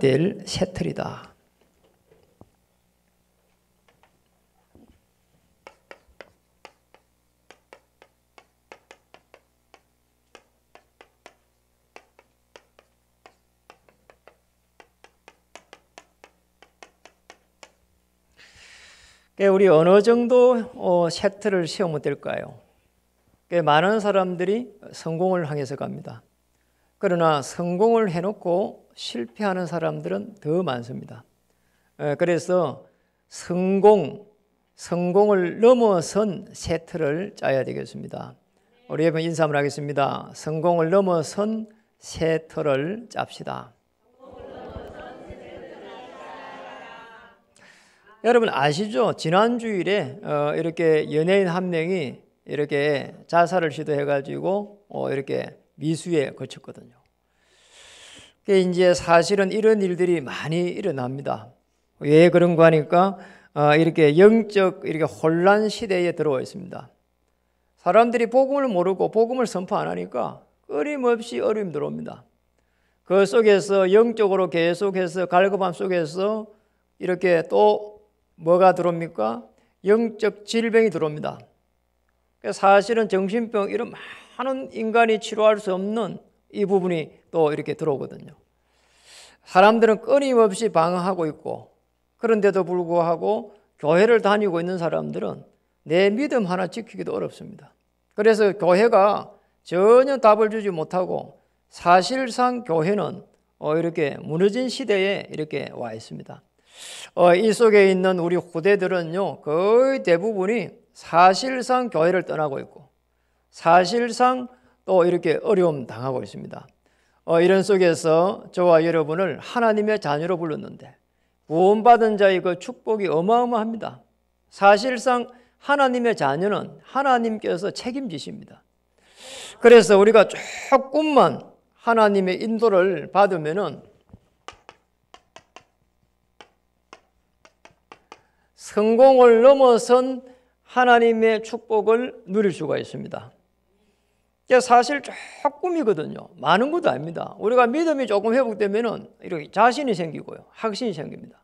될 셔틀이다. 우리 어느 정도 셔틀을 세우면 될까요? 많은 사람들이 성공을 향해서 갑니다. 그러나 성공을 해놓고 실패하는 사람들은 더 많습니다. 그래서 성공을 넘어선 셔틀을 짜야 되겠습니다. 우리 여러분 인사 한번 하겠습니다. 성공을 넘어선 셔틀을 짭시다. 여러분 아시죠? 지난 주일에 이렇게 연예인 한 명이 이렇게 자살을 시도해가지고 이렇게 미수에 걸쳤거든요. 이제 사실은 이런 일들이 많이 일어납니다. 왜 그런가 하니까 이렇게 영적 이렇게 혼란 시대에 들어와 있습니다. 사람들이 복음을 모르고 복음을 선포 안 하니까 끊임없이 어려움이 들어옵니다. 그 속에서 영적으로 계속해서 갈급함 속에서 이렇게 또 뭐가 들어옵니까? 영적 질병이 들어옵니다. 사실은 정신병 이런 많은 인간이 치료할 수 없는 이 부분이 또 이렇게 들어오거든요. 사람들은 끊임없이 방황하고 있고 그런데도 불구하고 교회를 다니고 있는 사람들은 내 믿음 하나 지키기도 어렵습니다. 그래서 교회가 전혀 답을 주지 못하고 사실상 교회는 이렇게 무너진 시대에 이렇게 와 있습니다. 이 속에 있는 우리 후대들은요 거의 대부분이 사실상 교회를 떠나고 있고 사실상 또 이렇게 어려움 당하고 있습니다. 이런 속에서 저와 여러분을 하나님의 자녀로 불렀는데 구원받은 자의 그 축복이 어마어마합니다. 사실상 하나님의 자녀는 하나님께서 책임지십니다. 그래서 우리가 조금만 하나님의 인도를 받으면은 성공을 넘어선 하나님의 축복을 누릴 수가 있습니다. 사실 조금이거든요. 많은 것도 아닙니다. 우리가 믿음이 조금 회복되면은 이렇게 자신이 생기고요. 확신이 생깁니다.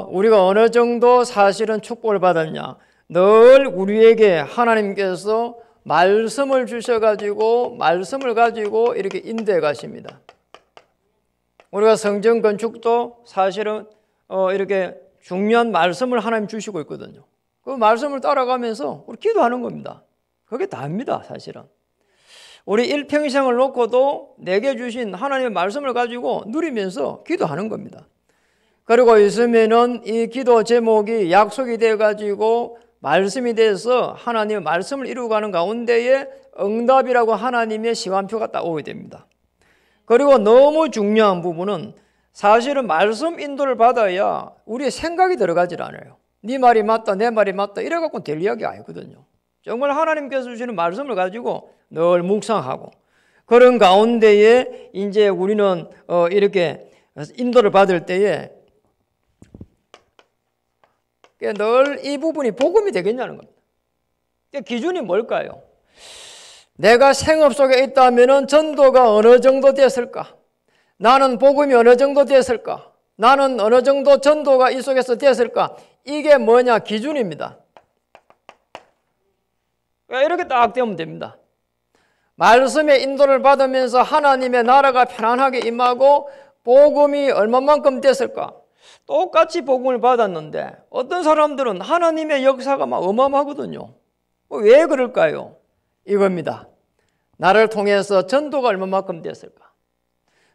우리가 어느 정도 사실은 축복을 받았냐. 늘 우리에게 하나님께서 말씀을 주셔가지고 말씀을 가지고 이렇게 인도해 가십니다. 우리가 성전 건축도 사실은 이렇게 중요한 말씀을 하나님 주시고 있거든요. 그 말씀을 따라가면서 우리 기도하는 겁니다. 그게 다입니다. 사실은 우리 일평생을 놓고도 내게 주신 하나님의 말씀을 가지고 누리면서 기도하는 겁니다. 그리고 있으면은 이 기도 제목이 약속이 되어 가지고 말씀이 돼서 하나님의 말씀을 이루어가는 가운데에 응답이라고 하나님의 시간표가 딱 오게 됩니다. 그리고 너무 중요한 부분은 사실은 말씀 인도를 받아야 우리의 생각이 들어가질 않아요. 네 말이 맞다 내 말이 맞다 이래갖고 될 이야기 아니거든요. 정말 하나님께서 주시는 말씀을 가지고 늘 묵상하고 그런 가운데에 이제 우리는 이렇게 인도를 받을 때에 늘 이 부분이 복음이 되겠냐는 겁니다. 기준이 뭘까요? 내가 생업 속에 있다면 전도가 어느 정도 됐을까? 나는 복음이 어느 정도 됐을까? 나는 어느 정도 전도가 이 속에서 됐을까? 이게 뭐냐? 기준입니다. 이렇게 딱 되면 됩니다. 말씀의 인도를 받으면서 하나님의 나라가 편안하게 임하고 복음이 얼마만큼 됐을까? 똑같이 복음을 받았는데 어떤 사람들은 하나님의 역사가 막 어마어마하거든요. 왜 그럴까요? 이겁니다. 나를 통해서 전도가 얼마만큼 됐을까?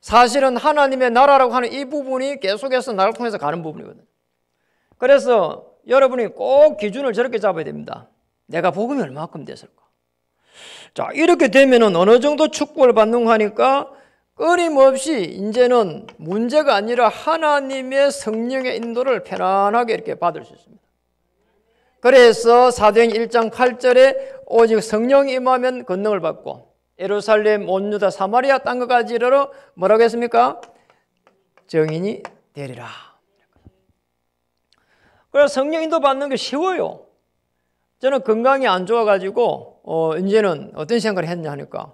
사실은 하나님의 나라라고 하는 이 부분이 계속해서 나를 통해서 가는 부분이거든요. 그래서 여러분이 꼭 기준을 저렇게 잡아야 됩니다. 내가 복음이 얼마만큼 됐을까? 자, 이렇게 되면은 어느 정도 축복을 받는 하니까 끊임없이 이제는 문제가 아니라 하나님의 성령의 인도를 편안하게 이렇게 받을 수 있습니다. 그래서 사도행전 1장 8절에 오직 성령이 임하면 권능을 받고 예루살렘 온 유다 사마리아 땅까지 이르러 뭐라고 했습니까? 증인이 되리라. 그래서 성령 인도 받는 게 쉬워요. 저는 건강이 안 좋아가지고 이제는 어떤 생각을 했냐 하니까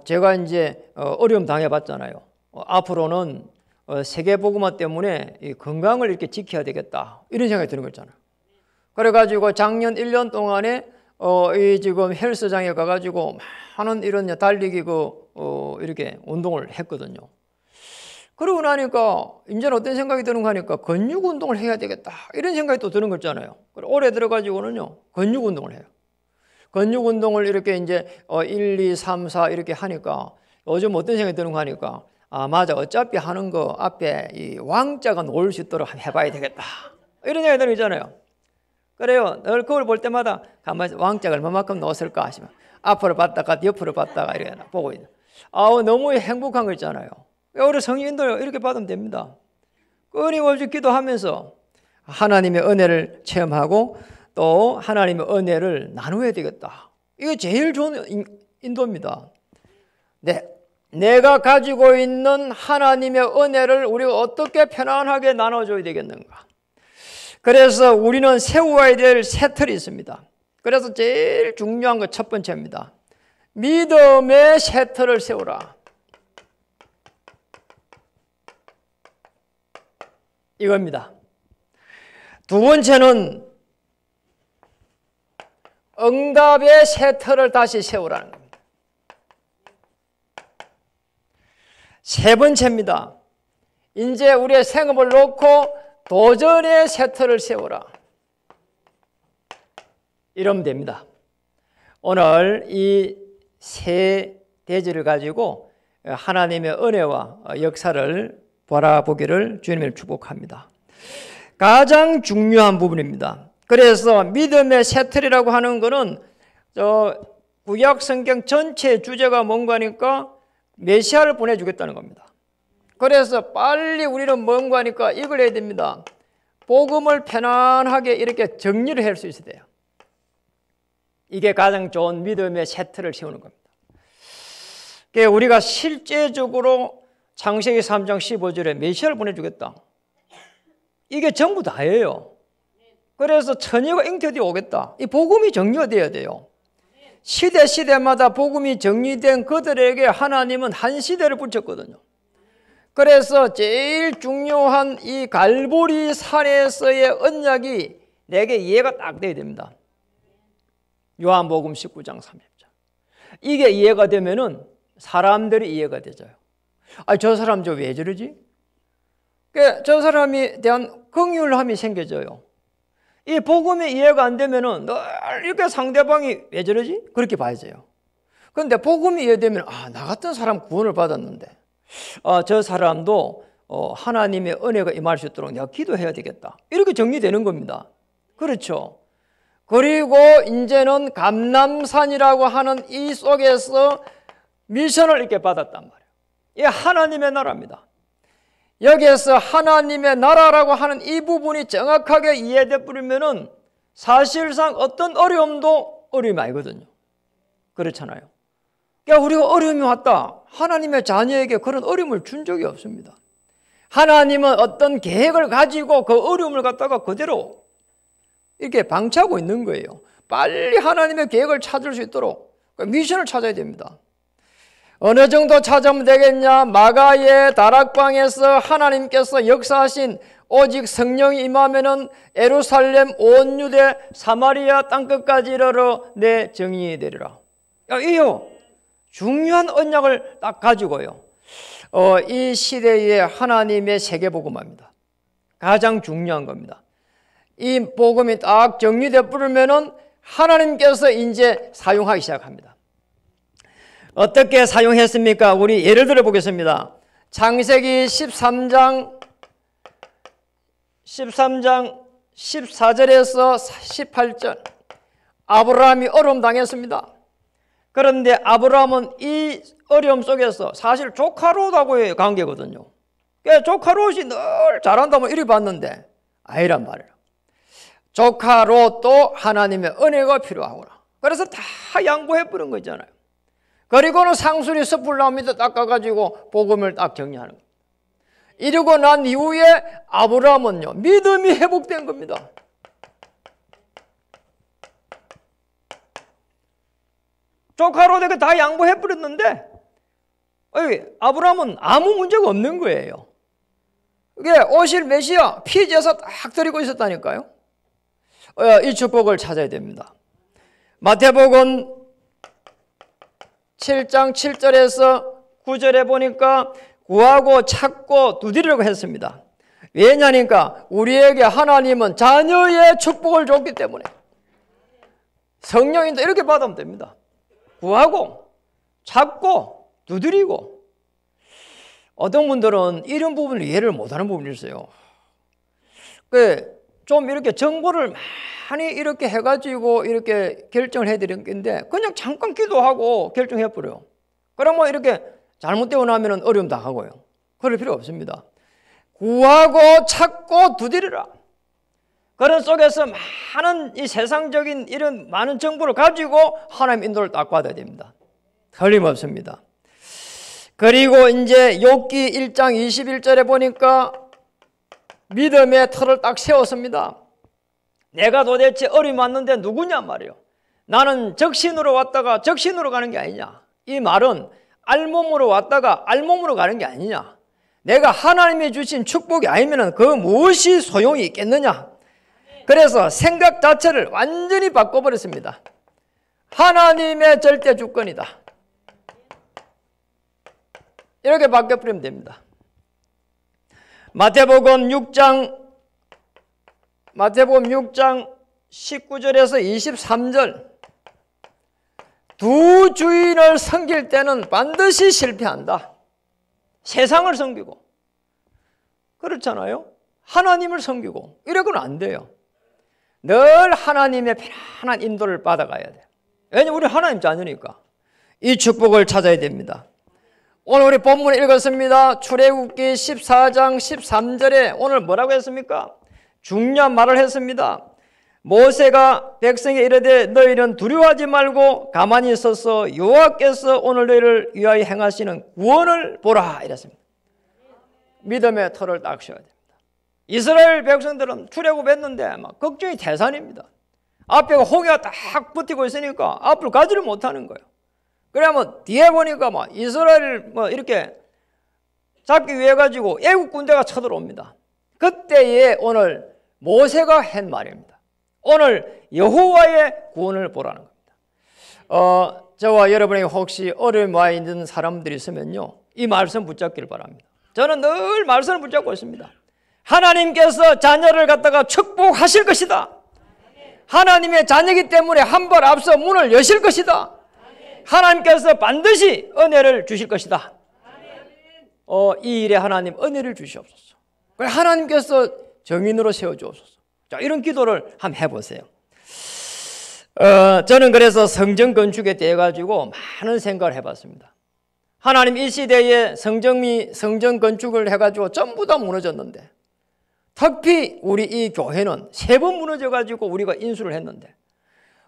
제가 이제 어려움 당해봤잖아요. 앞으로는 세계복음화 때문에 이 건강을 이렇게 지켜야 되겠다 이런 생각이 드는 거잖아요. 그래가지고 작년 1년 동안에 이 지금 헬스장에 가가지고 많은 이런 달리기 이렇게 운동을 했거든요. 그러고 나니까 이제는 어떤 생각이 드는 거 하니까 근육 운동을 해야 되겠다 이런 생각이 또 드는 거잖아요. 올해 들어가지고는요 근육 운동을 해요. 근육 운동을 이렇게 이제 1, 2, 3, 4 이렇게 하니까 요즘 어떤 생각이 드는 거 하니까 아 맞아 어차피 하는 거 앞에 이 왕자가 놓을 수 있도록 한번 해봐야 되겠다 이런 생각이 드는 거잖아요. 그래요. 늘 그걸 볼 때마다 가만히 왕자가 얼마만큼 놓았을까 하시면 앞으로 봤다가 옆으로 봤다가 이렇게 보고 있는. 아우 너무 행복한 거 있잖아요. 우리 성인들 이렇게 받으면 됩니다. 끊임없이 기도하면서 하나님의 은혜를 체험하고 또 하나님의 은혜를 나누어야 되겠다. 이게 제일 좋은 인도입니다. 네, 내가 가지고 있는 하나님의 은혜를 우리가 어떻게 편안하게 나눠줘야 되겠는가. 그래서 우리는 세워야 될 새 틀이 있습니다. 그래서 제일 중요한 거 첫 번째입니다. 믿음의 새 틀을 세우라. 이겁니다. 두 번째는 응답의 새 틀을 다시 세우라는 겁니다. 세 번째입니다. 이제 우리의 생업을 놓고 도전의 새 틀을 세우라. 이러면 됩니다. 오늘 이 세 대지를 가지고 하나님의 은혜와 역사를 바라보기를 주님을 축복합니다. 가장 중요한 부분입니다. 그래서 믿음의 새 틀이라고 하는 것은 구약 성경 전체 주제가 뭔가니까 메시아를 보내주겠다는 겁니다. 그래서 빨리 우리는 뭔가 하니까 이걸 해야 됩니다. 복음을 편안하게 이렇게 정리를 할 수 있어야 돼요. 이게 가장 좋은 믿음의 새 틀을 세우는 겁니다. 우리가 실제적으로 창세기 3장 15절에 메시아를 보내주겠다. 이게 전부 다예요. 그래서 처녀가 잉태되어 오겠다. 이 복음이 정리가 되어야 돼요. 시대마다 복음이 정리된 그들에게 하나님은 한 시대를 붙였거든요. 그래서 제일 중요한 이 갈보리 산에서의 언약이 내게 이해가 딱 돼야 됩니다. 요한복음 19장 30절. 이게 이해가 되면은 사람들이 이해가 되죠. 저 사람 왜 저러지? 저 사람에 대한 긍휼함이 생겨져요. 이 복음이 이해가 안 되면은 늘 이렇게 상대방이 왜 저러지? 그렇게 봐야죠. 그런데 복음이 이해되면 나 같은 사람 구원을 받았는데 저 사람도 하나님의 은혜가 임할 수 있도록 내가 기도해야 되겠다. 이렇게 정리되는 겁니다. 그렇죠. 그리고 이제는 감람산이라고 하는 이 속에서 미션을 이렇게 받았단 말이에요. 이게 하나님의 나라입니다. 여기에서 하나님의 나라라고 하는 이 부분이 정확하게 이해돼 버리면은 사실상 어떤 어려움도 어려움이 아니거든요. 그렇잖아요. 그러니까 우리가 어려움이 왔다. 하나님의 자녀에게 그런 어려움을 준 적이 없습니다. 하나님은 어떤 계획을 가지고 그 어려움을 갖다가 그대로 이렇게 방치하고 있는 거예요. 빨리 하나님의 계획을 찾을 수 있도록 미션을 찾아야 됩니다. 어느 정도 찾으면 되겠냐? 마가의 다락방에서 하나님께서 역사하신 오직 성령이 임하면은 예루살렘 온 유대 사마리아 땅끝까지 이르러 내 정의이 되리라. 이요 중요한 언약을 딱 가지고요. 이 시대의 하나님의 세계복음화입니다. 가장 중요한 겁니다. 이 복음이 딱 정리되어 버리면은 하나님께서 이제 사용하기 시작합니다. 어떻게 사용했습니까? 우리 예를 들어 보겠습니다. 창세기 13장 14절에서 18절. 아브라함이 어려움 당했습니다. 그런데 아브라함은 이 어려움 속에서 사실 조카 롯하고의 관계거든요. 조카 롯이 늘 잘한다면 이리 봤는데 아니란 말이에요. 조카 롯도 하나님의 은혜가 필요하구나. 그래서 다 양보해버린 거 있잖아요. 그리고는 상수리 숲을 나옵니다. 닦아가지고 복음을 딱 정리하는 겁니다. 이러고 난 이후에 아브라함은요 믿음이 회복된 겁니다. 조카 롯에게 다 양보해버렸는데 아브라함은 아무 문제가 없는 거예요. 그게 오실 메시아 피제사 딱 드리고 있었다니까요. 이 축복을 찾아야 됩니다. 마태복음 7장 7절에서 9절에 보니까 구하고 찾고 두드리려고 했습니다. 왜냐니까 우리에게 하나님은 자녀의 축복을 줬기 때문에. 성령인도 이렇게 받으면 됩니다. 구하고 찾고 두드리고. 어떤 분들은 이런 부분을 이해를 못하는 부분이 있어요. 좀 이렇게 정보를 많이 이렇게 해가지고 이렇게 결정을 해드린 건데 그냥 잠깐 기도하고 결정해버려요. 그러면 이렇게 잘못되고 나면 어려움 당하고요. 그럴 필요 없습니다. 구하고 찾고 두드리라. 그런 속에서 많은 이 세상적인 이런 많은 정보를 가지고 하나님 인도를 딱 받아야 됩니다. 틀림없습니다. 그리고 이제 욥기 1장 21절에 보니까 믿음의 터를 딱 세웠습니다. 내가 도대체 어림이 왔는데 누구냐 말이에요. 나는 적신으로 왔다가 적신으로 가는 게 아니냐. 이 말은 알몸으로 왔다가 알몸으로 가는 게 아니냐. 내가 하나님이 주신 축복이 아니면 그 무엇이 소용이 있겠느냐. 그래서 생각 자체를 완전히 바꿔버렸습니다. 하나님의 절대 주권이다. 이렇게 바꿔버리면 됩니다. 마태복음 6장 19절에서 23절. 두 주인을 섬길 때는 반드시 실패한다. 세상을 섬기고 그렇잖아요. 하나님을 섬기고 이러고는 안 돼요. 늘 하나님의 편안한 인도를 받아가야 돼요. 왜냐하면 우리 하나님 자녀니까. 이 축복을 찾아야 됩니다. 오늘 우리 본문을 읽었습니다. 출애굽기 14장 13절에 오늘 뭐라고 했습니까? 중요한 말을 했습니다. 모세가 백성에 이르되 너희는 두려워하지 말고 가만히 있어서 여호와께서 오늘 너희를 위하여 행하시는 구원을 보라 이랬습니다. 믿음의 터를 딱 씌워야 됩니다. 이스라엘 백성들은 출애굽했는데 막 걱정이 태산입니다. 앞에 홍해가 딱 붙이고 있으니까 앞으로 가지를 못하는 거예요. 그러면 뒤에 보니까 막 이스라엘 이렇게 잡기 위해 가지고 애국 군대가 쳐들어옵니다. 그때에 오늘 모세가 한 말입니다. 오늘 여호와의 구원을 보라는 겁니다. 저와 여러분이 혹시 어려움에 와 있는 사람들이 있으면요, 이 말씀 붙잡기를 바랍니다. 저는 늘 말씀을 붙잡고 있습니다. 하나님께서 자녀를 갖다가 축복하실 것이다. 하나님의 자녀이기 때문에 한 발 앞서 문을 여실 것이다. 하나님께서 반드시 은혜를 주실 것이다. 이 일에 하나님 은혜를 주시옵소서. 하나님께서 정인으로 세워주옵소서. 자, 이런 기도를 한번 해보세요. 저는 그래서 성전 건축에 대해 가지고 많은 생각을 해봤습니다. 하나님 이 시대에 성전 건축을 해가지고 전부 다 무너졌는데, 특히 우리 이 교회는 3번 무너져가지고 우리가 인수를 했는데,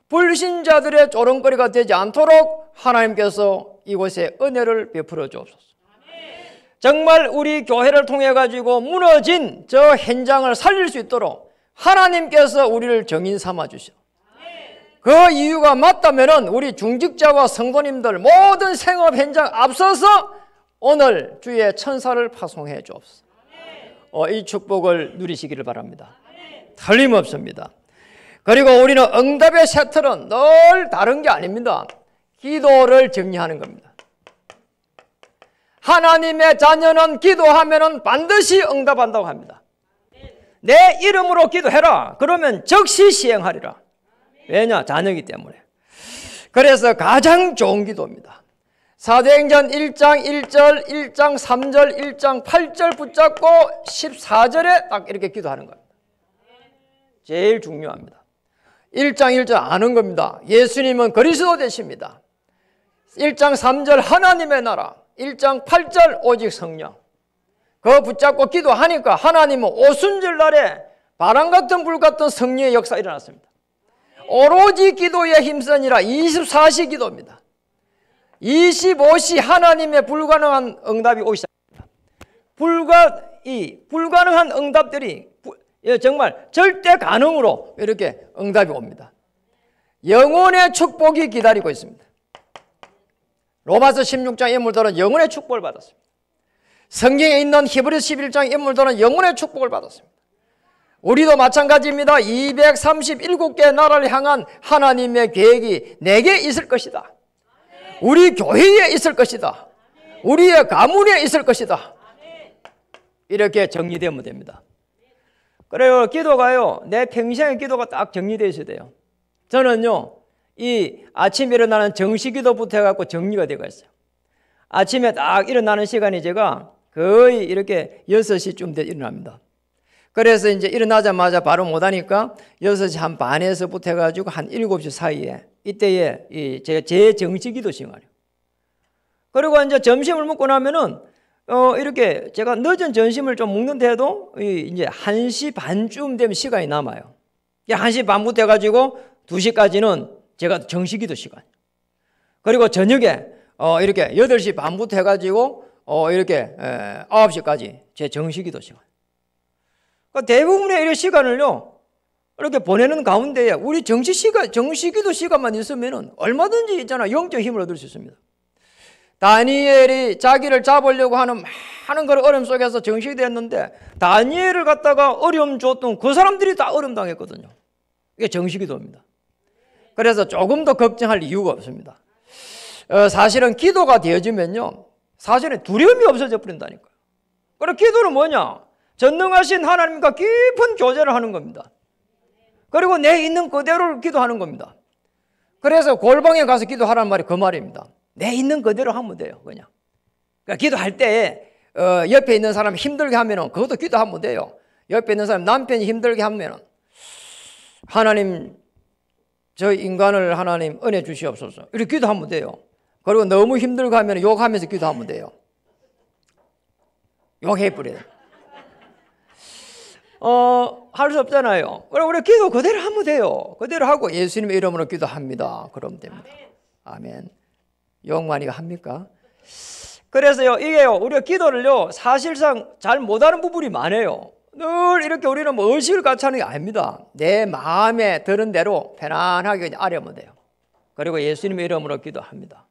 불신자들의 조롱거리가 되지 않도록 하나님께서 이곳에 은혜를 베풀어 주옵소서. 정말 우리 교회를 통해 가지고 무너진 저 현장을 살릴 수 있도록 하나님께서 우리를 정인 삼아 주시오. 그 이유가 맞다면 우리 중직자와 성도님들 모든 생업 현장 앞서서 오늘 주의 천사를 파송해 주옵소서. 이 축복을 누리시기를 바랍니다. 틀림없습니다. 그리고 우리는 응답의 셔틀은 늘 다른 게 아닙니다. 기도를 정리하는 겁니다. 하나님의 자녀는 기도하면 반드시 응답한다고 합니다. 내 이름으로 기도해라. 그러면 즉시 시행하리라. 왜냐? 자녀이기 때문에. 그래서 가장 좋은 기도입니다. 사도행전 1장 1절, 1장 3절, 1장 8절 붙잡고 14절에 딱 이렇게 기도하는 겁니다. 제일 중요합니다. 1장 1절 아는 겁니다. 예수님은 그리스도 되십니다. 1장 3절 하나님의 나라, 1장 8절 오직 성령. 그거 붙잡고 기도하니까 하나님은 오순절 날에 바람 같은 불 같은 성령의 역사 일어났습니다. 오로지 기도에 힘쓰니라 24시 기도입니다. 25시 하나님의 불가능한 응답이 오기 시작합니다. 불가능한 응답들이 정말 절대 가능으로 이렇게 응답이 옵니다. 영혼의 축복이 기다리고 있습니다. 로마서 16장 인물들은 영혼의 축복을 받았습니다. 성경에 있는 히브리서 11장 인물들은 영혼의 축복을 받았습니다. 우리도 마찬가지입니다. 237개의 나라를 향한 하나님의 계획이 내게 있을 것이다. 우리 교회에 있을 것이다. 우리의 가문에 있을 것이다. 이렇게 정리되면 됩니다. 그래요. 기도가요, 내 평생의 기도가 딱 정리되어 있어야 돼요. 저는요, 이 아침에 일어나는 정시기도부터 해갖고 정리가 되어 있어요. 아침에 딱 일어나는 시간이 제가 거의 이렇게 6시쯤 돼 일어납니다. 그래서 이제 일어나자마자 바로 못하니까 6시 한 반에서부터 해가지고 한 7시 사이에 이때에 제 정시기도 시간이에요. 그리고 이제 점심을 먹고 나면은 이렇게 제가 늦은 점심을 좀 먹는데도 이제 1시 반쯤 되면 시간이 남아요. 1시 반부터 해가지고 2시까지는 제가 정시기도 시간. 그리고 저녁에 이렇게 8시 반부터 해가지고 이렇게 9시까지 제 정시기도 시간. 그러니까 대부분의 이런 시간을요, 이렇게 보내는 가운데에 우리 정시기도 시간만 있으면은 얼마든지 있잖아, 영적 힘을 얻을 수 있습니다. 다니엘이 자기를 잡으려고 하는 많은 그 어려움 속에서 정시기도했는데 다니엘을 갖다가 어려움 줬던 그 사람들이 다 어려움 당했거든요. 이게 정시기도입니다. 그래서 조금 더 걱정할 이유가 없습니다. 사실은 기도가 되어지면요, 사실은 두려움이 없어져 버린다니까요. 그리고 기도는 뭐냐? 전능하신 하나님과 깊은 교제를 하는 겁니다. 그리고 내 있는 그대로를 기도하는 겁니다. 그래서 골방에 가서 기도하라는 말이 그 말입니다. 내 있는 그대로 하면 돼요, 그냥. 그러니까 기도할 때 옆에 있는 사람 힘들게 하면은 그것도 기도하면 돼요. 옆에 있는 사람 남편이 힘들게 하면은 하나님, 저 인간을 하나님 은혜 주시옵소서, 이렇게 기도하면 돼요. 그리고 너무 힘들게 하면 욕하면서 기도하면 돼요. 욕해버려요. 할 수 없잖아요. 그리고 우리 기도 그대로 하면 돼요. 그대로 하고 예수님의 이름으로 기도합니다. 그러면 됩니다. 아멘. 욕 많이 합니까? 그래서요, 이게요, 우리가 기도를요, 사실상 잘 못하는 부분이 많아요. 늘 이렇게 우리는 뭐 의식을 같이 하는 게 아닙니다. 내 마음에 드는 대로 편안하게 그냥 아뢰면 돼요. 그리고 예수님의 이름으로 기도합니다.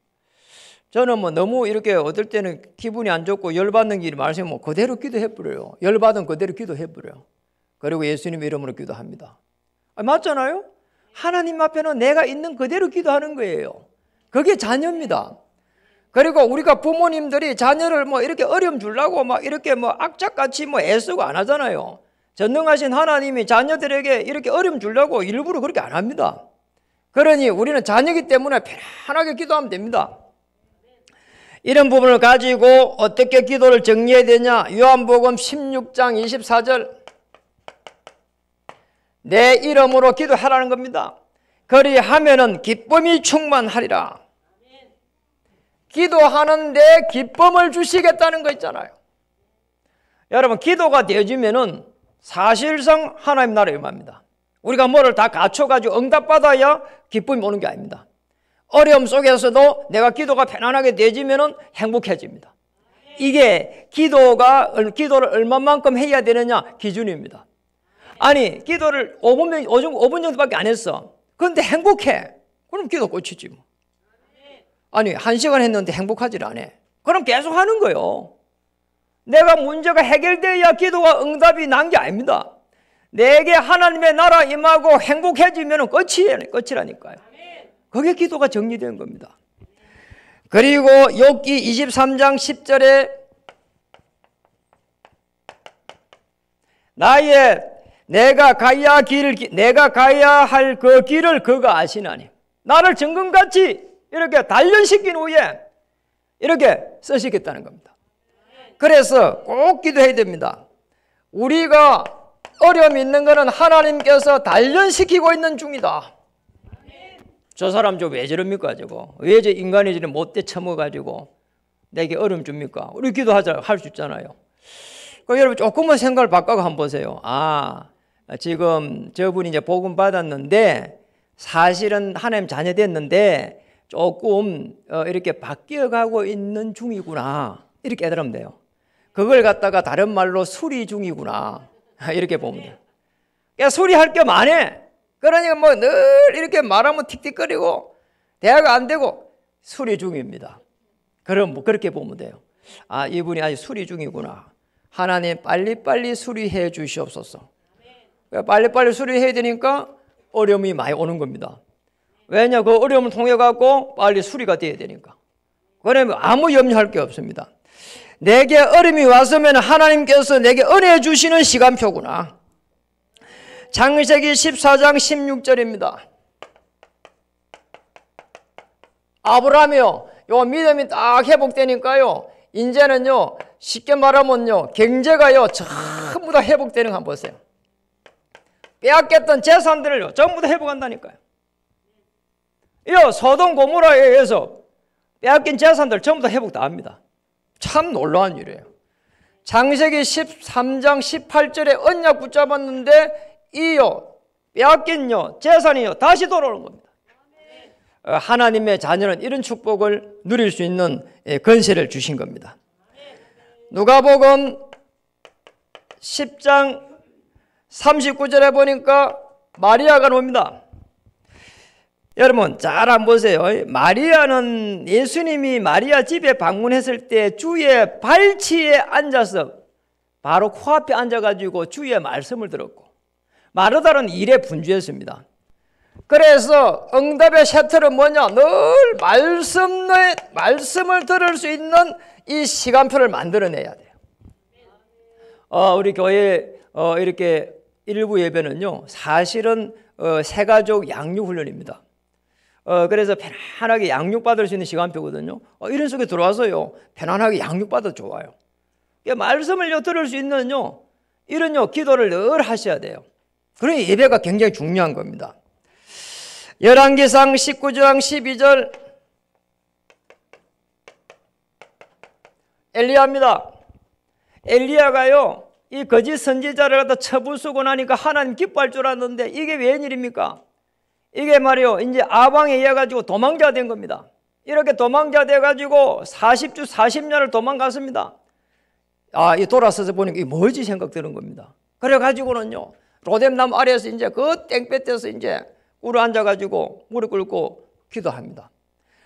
저는 뭐 너무 이렇게 어떨 때는 기분이 안 좋고 열받는 길이 말씀이 뭐 그대로 기도해버려요. 열받은 그대로 기도해버려요. 그리고 예수님의 이름으로 기도합니다. 맞잖아요? 하나님 앞에는 내가 있는 그대로 기도하는 거예요. 그게 자녀입니다. 그리고 우리가 부모님들이 자녀를 뭐 이렇게 어려움 주려고 막 이렇게 뭐 악착같이 뭐 애쓰고 안 하잖아요. 전능하신 하나님이 자녀들에게 이렇게 어려움 주려고 일부러 그렇게 안 합니다. 그러니 우리는 자녀이기 때문에 편안하게 기도하면 됩니다. 이런 부분을 가지고 어떻게 기도를 정리해야 되냐? 요한복음 16장 24절, 내 이름으로 기도하라는 겁니다. 그리하면은 기쁨이 충만하리라. 기도하는데 기쁨을 주시겠다는 거 있잖아요. 여러분, 기도가 되어지면은 사실상 하나님 나라에 임합니다. 우리가 뭐를 다 갖춰가지고 응답받아야 기쁨이 오는 게 아닙니다. 어려움 속에서도 내가 기도가 편안하게 되어지면은 행복해집니다. 이게 기도를 얼마만큼 해야 되느냐 기준입니다. 아니, 기도를 5분 정도밖에 안 했어. 그런데 행복해. 그럼 기도 끝이지 뭐. 아니, 1시간 했는데 행복하질 않아. 그럼 계속 하는 거예요. 내가 문제가 해결돼야 기도가 응답이 난 게 아닙니다. 내게 하나님의 나라 임하고 행복해지면 끝이라니까요. 그게 기도가 정리된 겁니다. 그리고 욥기 23장 10절에 내가 가야 할 그 길을 그가 아시나니, 나를 정금같이 이렇게 단련시킨 후에 이렇게 쓰시겠다는 겁니다. 그래서 꼭 기도해야 됩니다. 우리가 어려움이 있는 것은 하나님께서 단련시키고 있는 중이다. 저 사람 왜 저럽니까? 왜 저 인간이 저런 못돼 처먹어가지고 내게 어려움 줍니까? 우리 기도하자 할 수 있잖아요. 여러분, 조금만 생각을 바꿔서 한번 보세요. 지금 저분이 이제 복음 받았는데 사실은 하나님 자녀 됐는데 조금 이렇게 바뀌어가고 있는 중이구나, 이렇게 깨달으면 돼요. 그걸 갖다가 다른 말로 수리 중이구나, 이렇게 보면 돼요. 그러니까 수리할 게 많아. 그러니까 뭐 늘 이렇게 말하면 틱틱거리고 대화가 안 되고 수리 중입니다. 그럼 뭐 그렇게 보면 돼요. 아, 이분이 아직 수리 중이구나. 하나님 빨리빨리 수리해 주시옵소서. 빨리빨리 수리해야 되니까 어려움이 많이 오는 겁니다. 왜냐? 그 어려움을 통해 갖고 빨리 수리가 돼야 되니까. 그러면 아무 염려할 게 없습니다. 내게 어려움이 왔으면 하나님께서 내게 은혜 주시는 시간표구나. 창세기 14장 16절입니다. 아브라함이요, 요 믿음이 딱 회복되니까요, 이제는요, 쉽게 말하면요, 경제가요, 전부 다 회복되는 거 한번 보세요. 빼앗겼던 재산들을요, 전부 다 회복한다니까요. 이 소돔 고모라에 의해서 빼앗긴 재산들 전부 다 회복 다 합니다. 참 놀라운 일이에요. 창세기 13장 18절에 언약 붙잡았는데 이요, 빼앗긴요, 재산이요, 다시 돌아오는 겁니다. 하나님의 자녀는 이런 축복을 누릴 수 있는 권세를 주신 겁니다. 누가복음 10장 39절에 보니까 마리아가 옵니다. 여러분 잘 한번 보세요. 마리아는 예수님이 마리아 집에 방문했을 때 주의 발치에 앉아서 바로 코앞에 앉아가지고 주의 말씀을 들었고, 마르다는 일에 분주했습니다. 그래서 응답의 셔틀은 뭐냐? 늘 말씀을 들을 수 있는 이 시간표를 만들어내야 돼요. 우리 교회 이렇게 일부 예배는요, 사실은 새가족 양육훈련입니다. 그래서 편안하게 양육받을 수 있는 시간표거든요. 이런 속에 들어와서요, 편안하게 양육받아도 좋아요. 말씀을 들을 수 있는 이런 기도를 늘 하셔야 돼요. 그러니 예배가 굉장히 중요한 겁니다. 열왕기상 19장 12절 엘리야입니다. 엘리야가요, 이 거짓 선지자를 갖다 처부수고 나니까 하나님 기뻐할 줄 알았는데 이게 웬일입니까? 이게 말이요, 이제 아방에 의해 가지고 도망자 된 겁니다. 이렇게 도망자 돼 가지고 40주 40년을 도망갔습니다. 이 돌아서서 보니까 이게 뭐지 생각 드는 겁니다. 그래 가지고는요, 로뎀나무 아래에서 이제 그 땡볕에서 이제 꿇어 앉아가지고 무릎 꿇고 기도합니다.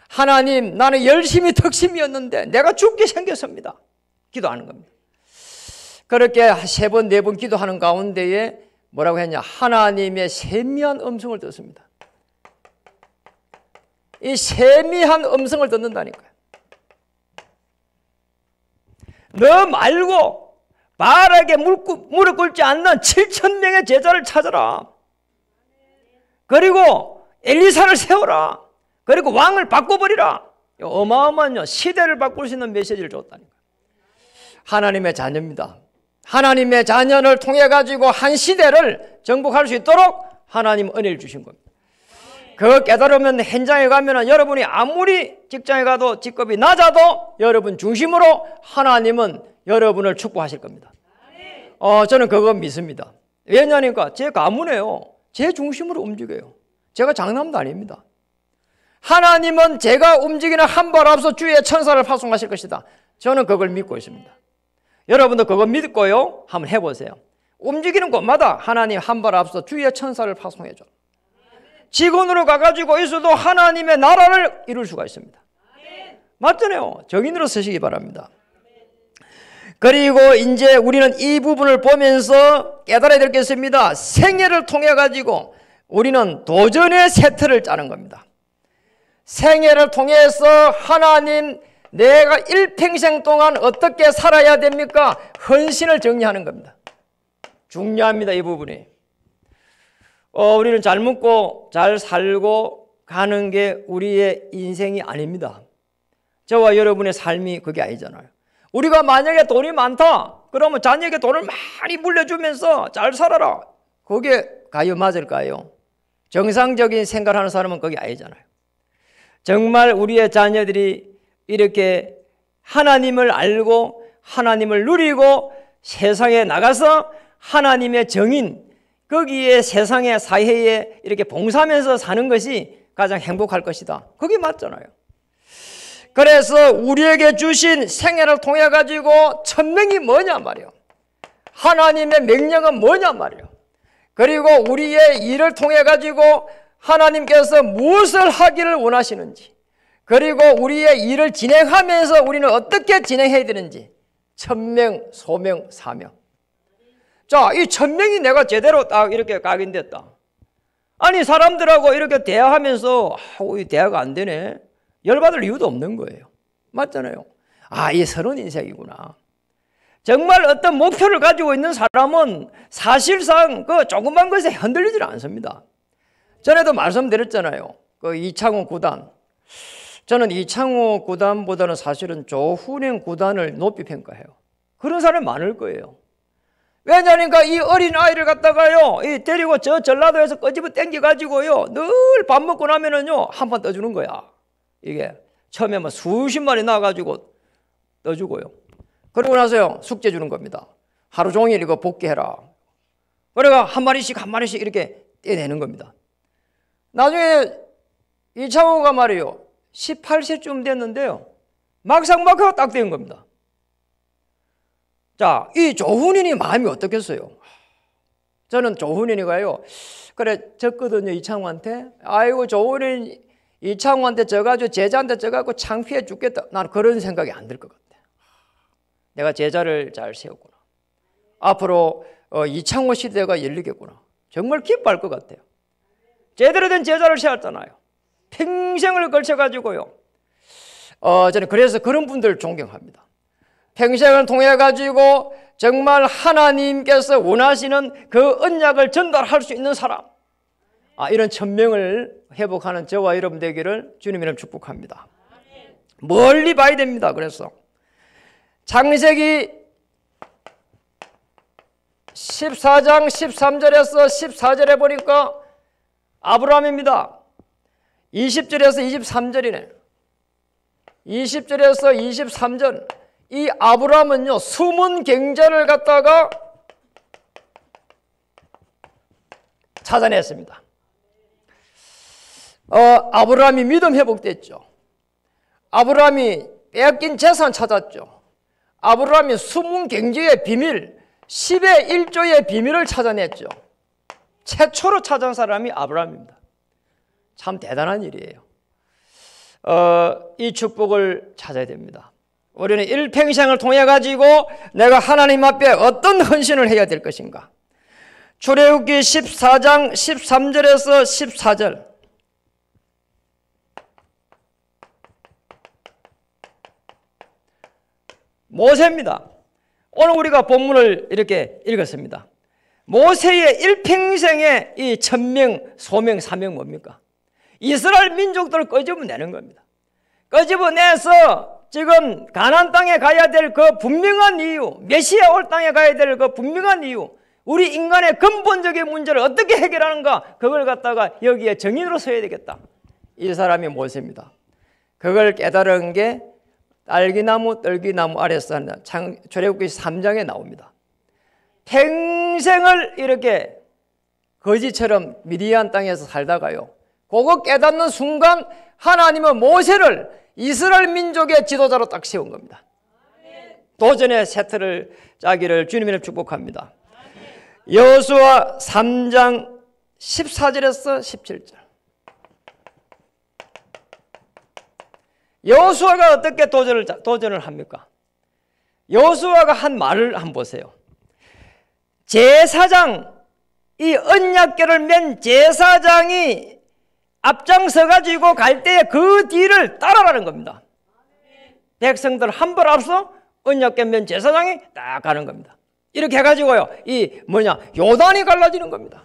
하나님, 나는 열심히 덕심이었는데 내가 죽게 생겼습니다. 기도하는 겁니다. 그렇게 3번, 4번 기도하는 가운데에 뭐라고 했냐? 하나님의 세미한 음성을 듣습니다. 이 세미한 음성을 듣는다니까요. 너 말고 바르게 무릎 꿇지 않는 7,000명의 제자를 찾아라. 그리고 엘리사를 세워라. 그리고 왕을 바꿔버리라. 어마어마한 시대를 바꿀 수 있는 메시지를 줬다니까. 하나님의 자녀입니다. 하나님의 자녀를 통해 가지고 한 시대를 정복할 수 있도록 하나님 은혜를 주신 겁니다. 그거 깨달으면 현장에 가면 여러분이 아무리 직장에 가도 직급이 낮아도 여러분 중심으로 하나님은 여러분을 축복하실 겁니다. 저는 그거 믿습니다. 왜냐니까 제 가문에요, 제 중심으로 움직여요. 제가 장남도 아닙니다. 하나님은 제가 움직이는 한 발 앞서 주의 천사를 파송하실 것이다. 저는 그걸 믿고 있습니다. 여러분도 그거 믿고요, 한번 해보세요. 움직이는 곳마다 하나님 한 발 앞서 주의 천사를 파송해줘. 직원으로 가가지고 있어도 하나님의 나라를 이룰 수가 있습니다. 맞잖아요. 정인으로 서시기 바랍니다. 그리고 이제 우리는 이 부분을 보면서 깨달아야 될 게 있습니다. 생애를 통해 가지고 우리는 도전의 세트를 짜는 겁니다. 생애를 통해서 하나님, 내가 일평생 동안 어떻게 살아야 됩니까? 헌신을 정리하는 겁니다. 중요합니다, 이 부분이. 우리는 잘 먹고 잘 살고 가는 게 우리의 인생이 아닙니다. 저와 여러분의 삶이 그게 아니잖아요. 우리가 만약에 돈이 많다 그러면 자녀에게 돈을 많이 물려주면서 잘 살아라, 그게 과연 맞을까요? 정상적인 생각을 하는 사람은 그게 아니잖아요. 정말 우리의 자녀들이 이렇게 하나님을 알고 하나님을 누리고 세상에 나가서 하나님의 정인, 거기에 세상의 사회에 이렇게 봉사하면서 사는 것이 가장 행복할 것이다. 그게 맞잖아요. 그래서 우리에게 주신 생애를 통해 가지고 천명이 뭐냐 말이에요. 하나님의 명령은 뭐냐 말이에요. 그리고 우리의 일을 통해 가지고 하나님께서 무엇을 하기를 원하시는지, 그리고 우리의 일을 진행하면서 우리는 어떻게 진행해야 되는지 천명, 소명, 사명. 자, 이 천명이 내가 제대로 딱 이렇게 각인됐다. 아니 사람들하고 이렇게 대화하면서 이 대화가 안 되네. 열받을 이유도 없는 거예요. 맞잖아요. 아, 이 서론 인생이구나. 정말 어떤 목표를 가지고 있는 사람은 사실상 그 조그만 것에 흔들리질 않습니다. 전에도 말씀드렸잖아요. 그 이창호 구단. 저는 이창호 구단보다는 사실은 조훈행 구단을 높이 평가해요. 그런 사람이 많을 거예요. 왜냐니까 이 어린 아이를 갖다가요, 이 데리고 저 전라도에서 끄집어 당겨가지고요, 늘 밥 먹고 나면은요, 한 판 떠주는 거야. 이게 처음에 뭐 수십 마리 나와가지고 떠주고요. 그러고 나서요, 숙제 주는 겁니다. 하루 종일 이거 복귀해라. 그래가 한 마리씩 이렇게 떼내는 겁니다. 나중에 이창호가 말이에요, 18세쯤 됐는데요, 막상 딱 된 겁니다. 자, 이 조훈인이 마음이 어떻겠어요? 저는 조훈인이가요, 그래 졌거든요, 이창호한테. 아이고, 조훈인 이창호한테 져가지고 제자한테 져가지고 창피해 죽겠다. 나는 그런 생각이 안 들 것 같아. 내가 제자를 잘 세웠구나. 앞으로 이창호 시대가 열리겠구나. 정말 기뻐할 것 같아요. 제대로 된 제자를 세웠잖아요. 평생을 걸쳐가지고요. 저는 그래서 그런 분들 존경합니다. 평생을 통해 가지고 정말 하나님께서 원하시는 그 언약을 전달할 수 있는 사람, 이런 천명을 회복하는 저와 여러분 되기를 주님 이름 축복합니다. 멀리 봐야 됩니다. 그래서 창세기 14장 13절에서 14절에 보니까 아브라함입니다. 20절에서 23절이네. 20절에서 23절. 이 아브라함은요, 숨은 경제를 갖다가 찾아냈습니다. 아브라함이 믿음 회복됐죠. 아브라함이 빼앗긴 재산 찾았죠. 아브라함이 숨은 경제의 비밀, 10의 1조의 비밀을 찾아냈죠. 최초로 찾은 사람이 아브라함입니다. 참 대단한 일이에요. 이 축복을 찾아야 됩니다. 우리는 일평생을 통해 가지고 내가 하나님 앞에 어떤 헌신을 해야 될 것인가. 출애굽기 14장 13절에서 14절. 모세입니다. 오늘 우리가 본문을 이렇게 읽었습니다. 모세의 일평생의 이 천명, 소명, 사명 뭡니까? 이스라엘 민족들을 끄집어내는 겁니다. 끄집어내서 지금 가나안 땅에 가야 될 그 분명한 이유, 메시아 올 땅에 가야 될 그 분명한 이유, 우리 인간의 근본적인 문제를 어떻게 해결하는가, 그걸 갖다가 여기에 정인으로 서야 되겠다. 이 사람이 모세입니다. 그걸 깨달은 게 딸기나무, 떨기나무 아래서 하는 출애굽기 3장에 나옵니다. 평생을 이렇게 거지처럼 미디안 땅에서 살다가요, 그거 깨닫는 순간 하나님은 모세를 이스라엘 민족의 지도자로 딱 세운 겁니다. 도전의 세트를 짜기를 주님의 축복합니다. 여호수아 3장 14절에서 17절. 여호수아가 어떻게 도전을 합니까? 여호수아가 한 말을 한번 보세요. 제사장, 이 언약궤를 맨 제사장이 앞장서 가지고 갈 때 그 뒤를 따라가는 겁니다. 백성들 한 발 앞서 언약궤 맨 제사장이 딱 가는 겁니다. 이렇게 해가지고요, 요단이 갈라지는 겁니다.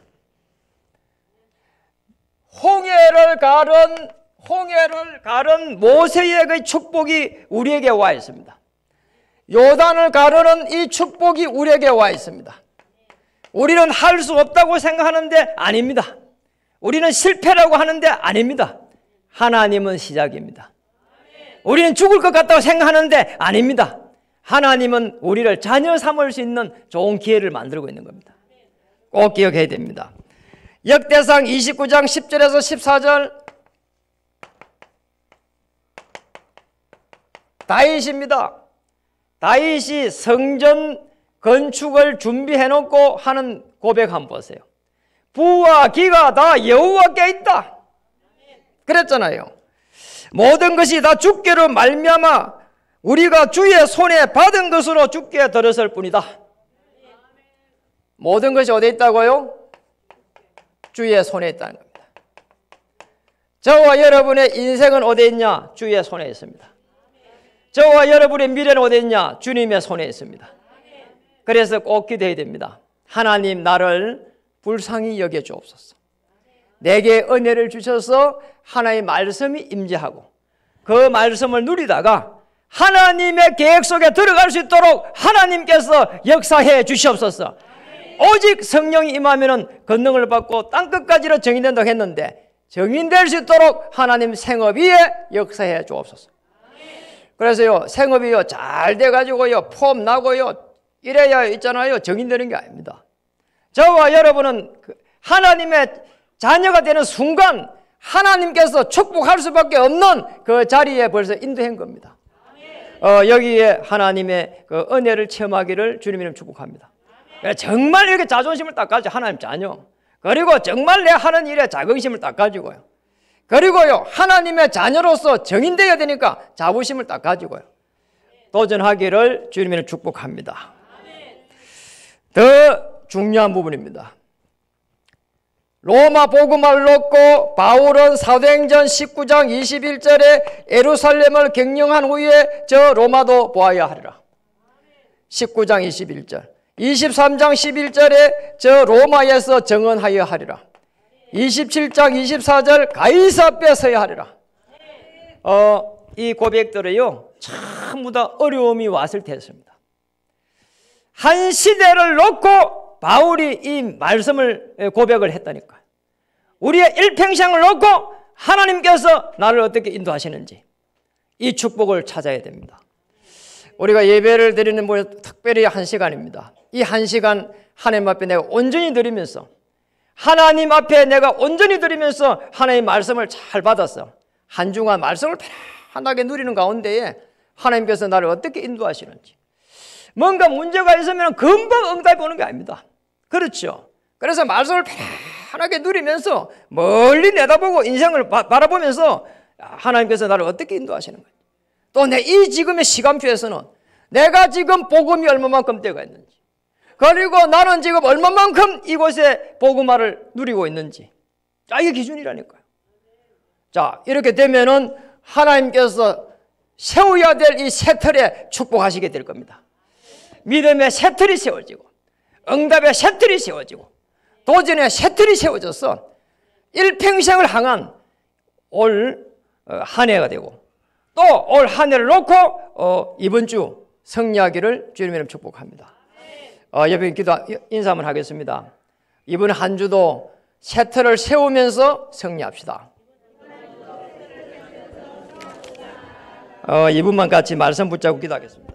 홍해를 가른 모세의 그 축복이 우리에게 와 있습니다. 요단을 가르는 이 축복이 우리에게 와 있습니다. 우리는 할 수 없다고 생각하는데 아닙니다. 우리는 실패라고 하는데 아닙니다. 하나님은 시작입니다. 우리는 죽을 것 같다고 생각하는데 아닙니다. 하나님은 우리를 자녀 삼을 수 있는 좋은 기회를 만들고 있는 겁니다. 꼭 기억해야 됩니다. 역대상 29장 10절에서 14절. 다윗입니다. 다윗이 성전 건축을 준비해 놓고 하는 고백 한번 보세요. 부와 기가 다 여호와께 있다. 그랬잖아요. 모든 것이 다 주께로 말미암아 우리가 주의 손에 받은 것으로 주께 드렸을 뿐이다. 모든 것이 어디에 있다고요? 주의 손에 있다는 겁니다. 저와 여러분의 인생은 어디에 있냐? 주의 손에 있습니다. 저와 여러분의 미래는 어디에 있냐? 주님의 손에 있습니다. 그래서 꼭 기도해야 됩니다. 하나님, 나를 불쌍히 여겨주옵소서. 내게 은혜를 주셔서 하나님의 말씀이 임재하고 그 말씀을 누리다가 하나님의 계획 속에 들어갈 수 있도록 하나님께서 역사해 주시옵소서. 오직 성령이 임하면 권능을 받고 땅끝까지로 정인된다고 했는데 정인될 수 있도록 하나님 생업 위에 역사해 주옵소서. 그래서요, 생업이요 잘 돼가지고요 폼 나고요 이래야 있잖아요 정인되는 게 아닙니다. 저와 여러분은 하나님의 자녀가 되는 순간 하나님께서 축복할 수밖에 없는 그 자리에 벌써 인도한 겁니다. 여기에 하나님의 그 은혜를 체험하기를 주님이름 축복합니다. 정말 이렇게 자존심을 딱 가지고 하나님 자녀, 그리고 정말 내 하는 일에 자긍심을 딱 가지고요, 그리고요 하나님의 자녀로서 정인되어야 되니까 자부심을 딱 가지고요 도전하기를 주님이름 축복합니다. 더 중요한 부분입니다. 로마 복음을 놓고 바울은 사도행전 19장 21절에 예루살렘을 경영한 후에 저 로마도 보아야 하리라. 19장 21절 23장 11절에 저 로마에서 정언하여 하리라. 27장 24절 가이사 앞에 서야 하리라. 이 고백들은요 전부 다 어려움이 왔을 때였습니다. 한 시대를 놓고 바울이 이 말씀을 고백을 했다니까요. 우리의 일평생을 놓고 하나님께서 나를 어떻게 인도하시는지 이 축복을 찾아야 됩니다. 우리가 예배를 드리는 특별히 한 시간입니다. 이 한 시간 하나님 앞에 내가 온전히 드리면서 하나님 앞에 내가 온전히 드리면서 하나님의 말씀을 잘 받았어. 한 주간 말씀을 편안하게 누리는 가운데에 하나님께서 나를 어떻게 인도하시는지, 뭔가 문제가 있으면 금방 응답이 오는 게 아닙니다. 그렇죠? 그래서 말씀을 편하게 누리면서 멀리 내다보고 인생을 바라보면서 하나님께서 나를 어떻게 인도하시는 거예요. 또 내 이 지금의 시간표에서는 내가 지금 복음이 얼마만큼 되어 있는지, 그리고 나는 지금 얼마만큼 이곳에 복음화를 누리고 있는지, 이게 기준이라니까요. 자, 이렇게 되면은 하나님께서 세워야 될 이 새 틀에 축복하시게 될 겁니다. 믿음의 새 틀이 세워지고 응답의 새 틀이 세워지고 도전의 새 틀이 세워져서 일평생을 향한 올 한 해가 되고 또 올 한 해를 놓고 이번 주 승리하기를 주님의 이름 축복합니다. 옆에 기도 인사 한번 하겠습니다. 이번 한 주도 새 틀을 세우면서 승리합시다. 이분만 같이 말씀 붙잡고 기도하겠습니다.